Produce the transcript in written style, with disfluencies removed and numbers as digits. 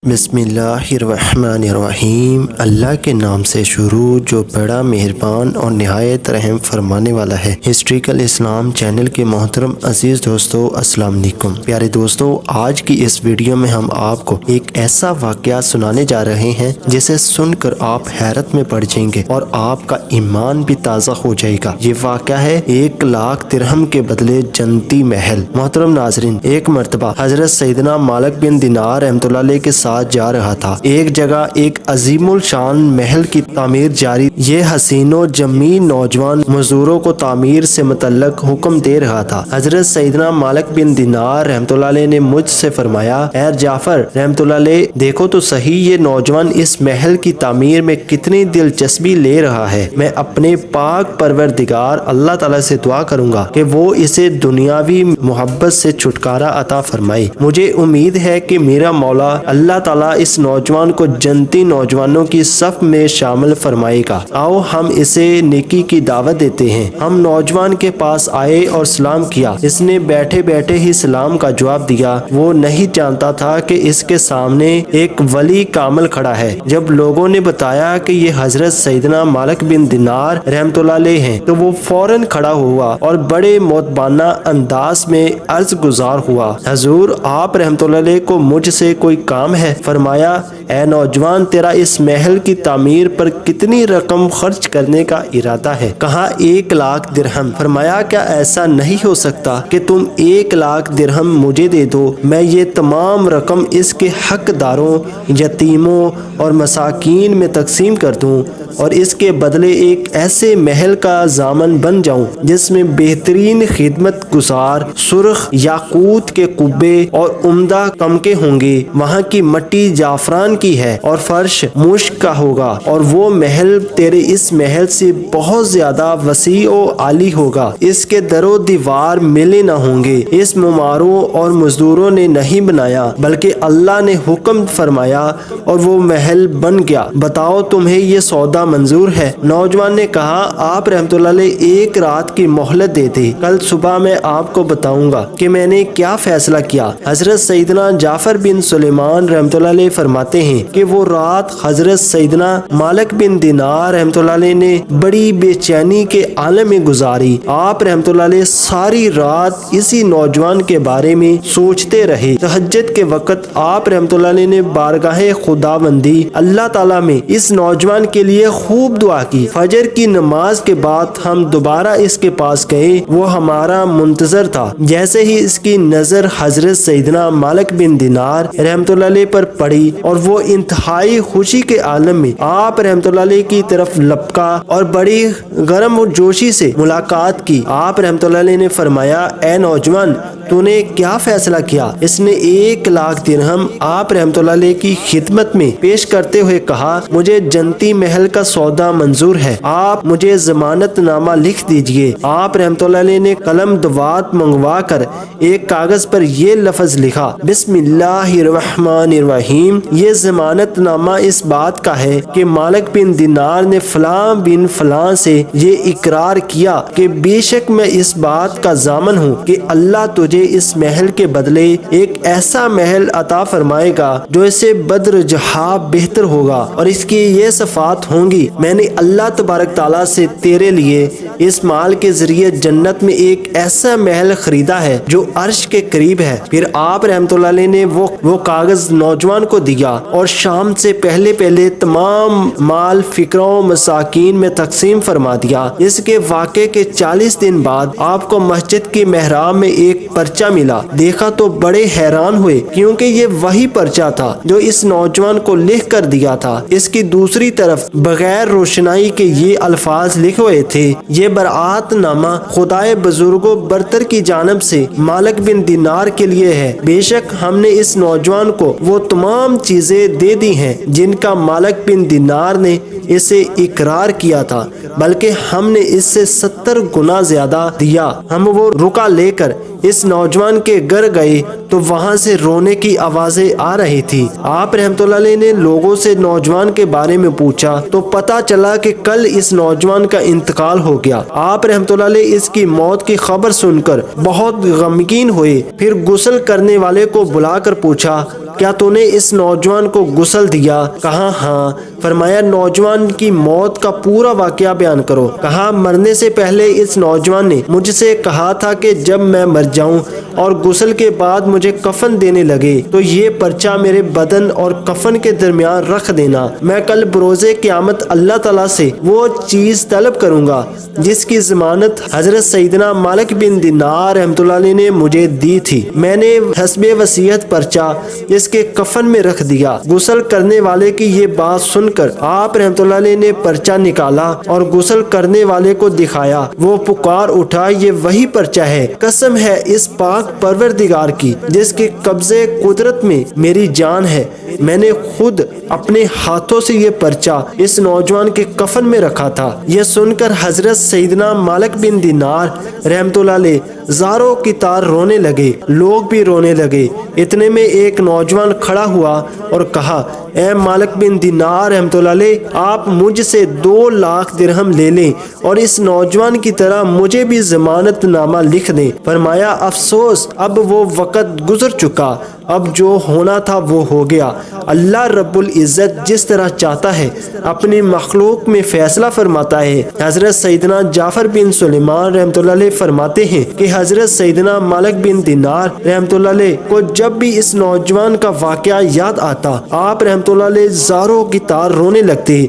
बिस्मिल्लाहिर्रहमानिर्रहीम। अल्लाह के नाम से शुरू जो बड़ा मेहरबान और निहायत रहम फरमाने वाला है। हिस्ट्रिकल इस्लाम चैनल के मोहतरम अजीज़ दोस्तों, अस्सलाम वालेकुम। प्यारे दोस्तों, आज की इस वीडियो में हम आपको एक ऐसा वाक़या सुनाने जा रहे हैं जिसे सुनकर आप हैरत में पड़ जाएंगे और आपका ईमान भी ताज़ा हो जाएगा। ये वाक़या है 1 लाख दिरहम के बदले जन्नती महल। मोहतरम नाज़रीन, एक मरतबा हजरत सैयदना मालिक बिन दिनार रहमतुल्लाह अलैह के साथ जा रहा था। एक जगह एक अजीमुल शान महल की तामीर जारी। ये हसीनो जमीन नौजवान मजदूरों को तामीर से मुतल्लक हुक्म दे रहा था। हजरत सैयदना मालिक बिन दिनार रहमतुल्लाह अलैह ने मुझसे फरमाया, ऐ जाफर रहमतुल्लाह अलैह, देखो तो सही ये नौजवान इस महल की तामीर में कितनी दिलचस्पी ले रहा है। मैं अपने पाक परवरदिगार अल्लाह ताला से दुआ करूंगा कि वो इसे दुनियावी मोहब्बत से छुटकारा अता फरमाए। मुझे उम्मीद है कि मेरा मौला अल्लाह ताला इस नौजवान को जन्नती नौजवानों की सफ में शामिल फरमाएगा। आओ हम इसे नेकी की दावत देते हैं। हम नौजवान के पास आए और सलाम किया। इसने बैठे बैठे ही सलाम का जवाब दिया। वो नहीं जानता था कि इसके सामने एक वली कामिल खड़ा है। जब लोगों ने बताया कि ये हजरत सैयदना मालिक बिन दिनार रहमतुल्लाह अलैह हैं, तो वो फौरन खड़ा हुआ और बड़े मोतबाना अंदाज में अर्ज गुजार हुआ, हजूर आप रहमतुल्लाह अलैह को मुझसे कोई काम है? फरमाया, ए नौजवान, तेरा इस महल की तामीर पर कितनी रकम खर्च करने का इरादा है? कहा 1 लाख दिरहम। फरमाया, क्या ऐसा नहीं हो सकता कि तुम 1 लाख दिरहम मुझे दे दो, मैं ये तमाम रकम इसके हकदारों, यतीमों और मसाकीन में तकसीम कर दूं और इसके बदले एक ऐसे महल का जामन बन जाऊं जिसमें बेहतरीन खिदमत गुजार सुर्ख याकूत के कुब्बे और उम्दा कमके होंगे। वहाँ की मट्टी जाफरान की है और फर्श मुश्क का होगा और वो महल तेरे इस महल से बहुत ज्यादा वसी और आली होगा। इसके दरो दीवार मिले न होंगे। इस मुमारों और मजदूरों ने नहीं बनाया बल्कि अल्लाह ने हुक्म फरमाया और वो महल बन गया। बताओ तुम्हें ये सौदा मंजूर है? नौजवान ने कहा, आप रहमतुल्लाह अलैह 1 रात की मोहलत दे दे, कल सुबह मैं आपको बताऊंगा कि मैंने क्या फैसला किया। हजरत सैयदना जाफर बिन सुलेमान रहमतुल्लाह अलैह फरमाते हैं कि वो रात हजरत सैयदना मालिक बिन दिनार रहमतुल्लाह अलैह ने बड़ी बेचैनी के आलम में गुजारी। आप रहमतुल्लाह अलैह सारी रात इसी नौजवान के बारे में सोचते रहे। तहज्जुद के वक्त आप रहमतुल्लाह अलैह ने बारगाहे खुदाबंदी अल्लाह ताला में इस नौजवान के लिए खूब दुआ की। फजर की नमाज के बाद हम दोबारा इसके पास गए। वो हमारा मुंतजर था। जैसे ही इसकी नजर हजरत सैयदना मालिक बिन दिनार रहमतुल्लाह अलैह पर पड़ी और वो इंतहाई खुशी के आलम में आप रहमतुल्लाह अलैह की तरफ लपका और बड़ी गर्म जोशी से मुलाकात की। आप रहमतुल्लाह अलैह ने फरमाया, ए नौजवान, तूने क्या फैसला किया? इसने 1 लाख दिरहम आप रहमतुल्लाह अलैह की खिदमत में पेश करते हुए कहा, मुझे जन्नती महल का सौदा मंजूर है। आप मुझे जमानत नामा लिख दीजिए। आप रहमतुल्लाह अलैह ने कलम दवात मंगवा कर एक कागज पर ये लफ्ज लिखा, बिस्मिल्लाहिर्रहमानिर्रहीम। ये जमानत नामा इस बात का है कि मालिक बिन दिनार ने फलां बिन फलां से ये इकरार किया कि बेशक मैं इस बात का जामन हूँ कि अल्लाह तुझे इस महल के बदले एक ऐसा महल अता फरमाएगा जो इससे बद्र जहा बेहतर होगा और इसकी ये सफात होंगी। मैंने अल्लाह तबारक ताला से तेरे लिए इस माल के जरिए जन्नत में एक ऐसा महल खरीदा है जो अर्श के करीब है। फिर आप रहमतुल्लाह अलैह ने वो कागज नौजवान को दिया और शाम से पहले पहले तमाम माल फिक्रों मसाकीन में तकसीम फरमा दिया। इसके वाक़े के 40 दिन बाद आपको मस्जिद के मेहराब में एक पर्चा मिला। देखा तो बड़े हैरान हुए क्योंकि ये वही पर्चा था जो इस नौजवान को लिख कर दिया था। इसकी दूसरी तरफ बगैर रोशनाई के ये अल्फाज लिखे हुए थे, ये बरात नामा खुदाए बुजुर्गो बरतर की जानब से मालिक बिन दिनार के लिए है। बेशक हमने इस नौजवान को वो तमाम चीजें दे दी हैं जिनका मालिक बिन दिनार ने इसे इकरार किया था, बल्कि हमने इससे 70 गुना ज्यादा दिया। हम वो रुका लेकर इस नौजवान के घर गए تو وہاں سے رونے کی آوازیں آ رہی تھی۔ آپ رحمۃ اللہ علیہ نے لوگوں سے نوجوان کے بارے میں پوچھا تو پتا چلا کہ کل اس نوجوان کا انتقال ہو گیا۔ آپ رحمۃ اللہ علیہ اس کی موت کی خبر سن کر بہت غمگین ہوئے، پھر غسل کرنے والے کو بلا کر پوچھا کیا تو نے اس نوجوان کو غسل دیا؟ کہا ہاں۔ فرمایا نوجوان کی موت کا پورا واقعہ بیان کرو۔ کہا مرنے سے پہلے اس نوجوان نے مجھ سے کہا تھا کہ جب میں مر جاؤں اور غسل کے بعد مجھے کفن دینے لگے تو یہ پرچہ میرے بدن اور کفن کے درمیان رکھ دینا، میں کل بروز قیامت اللہ تعالیٰ سے وہ چیز طلب کروں گا جس کی ضمانت حضرت سیدنا مالک بن دینار رحمۃ اللہ علیہ نے مجھے دی تھی۔ میں نے حسب وصیت پرچہ اس کے کفن میں رکھ دیا۔ غسل کرنے والے کی یہ بات سن کر آپ رحمۃ اللہ علیہ نے پرچہ نکالا اور غسل کرنے والے کو دکھایا۔ وہ پکار اٹھا یہ وہی پرچہ ہے، قسم ہے اس پاک پروردگار کی جس کے قبضے قدرت میں میری جان ہے، میں نے خود اپنے ہاتھوں سے یہ پرچہ اس نوجوان کے کفن میں رکھا تھا۔ یہ سن کر حضرت سیدنا مالک بن دینار رحمۃ اللہ علیہ زاروں کی طرح رونے لگے، لوگ بھی رونے لگے۔ اتنے میں ایک نوجوان کھڑا ہوا اور کہا اے مالک بن دینار رحمۃ اللہ علیہ، آپ مجھ سے 2 لاکھ درہم لے لیں اور اس نوجوان کی طرح مجھے بھی ضمانت نامہ لکھ دیں۔ فرمایا افسوس اب وہ وقت گزر چکا، اب جو ہونا تھا وہ ہو گیا۔ اللہ رب العزت جس طرح چاہتا ہے اپنی مخلوق میں فیصلہ فرماتا ہے۔ حضرت سیدنا جعفر بن سلیمان رحمۃ اللہ علیہ فرماتے ہیں کہ حضرت سیدنا مالک بن دینار رحمۃ اللہ علیہ کو جب بھی اس نوجوان کا واقعہ یاد آتا آپ رحمۃ اللہ علیہ زاروں کی طرح رونے لگتے۔